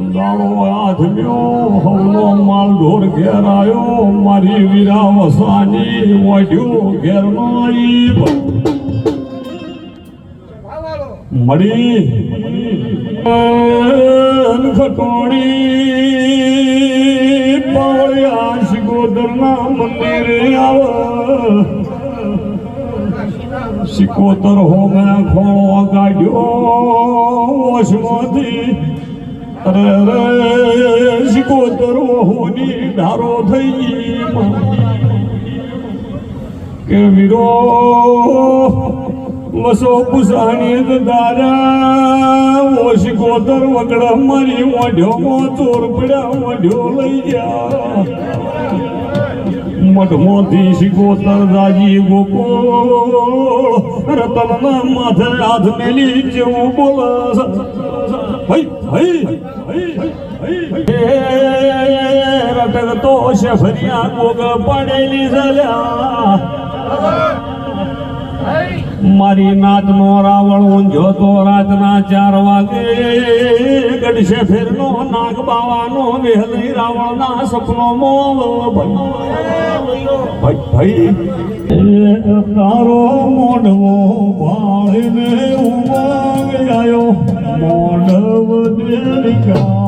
દાડો આધમ્યો હવનો માલ ઢોર ઘેર આવ્યો મારી વીરા વસાની વાઢ્યો ઘેરનો આવી મળી ખટોણી પાવળ્યા શિકોતરના મંદિરે આવે શિકોતર હોમે ખોળો કાઢ્યો વશમાંથી અરે રે શિકોતર હોની ધારો થઈ કે વીરો વસો પુસાણી દારા ઓ શિકોતર વગડા મારી મોઢ્યોમાં ચોર પડ્યા મોઢ્યો લઈ ગયા મઠમાંથી શિકોતર દાજી ગોકુળ રતનના માથે હાથ મેલી જેવું બોલે રટકતો શેફરિયા ગોગ પડેલી ઝલ્યા મારી નાતનો રાવણ ઊંઝો તો રાતના 4 વાગે ગડશે ફેરનો નાગ બાવાનો વેહલી રાવણના સપનો મોલ ભાઈ તારો મોઢવો ભાળીને ઉમંગ આવ્યો મોઢવ દેલિકા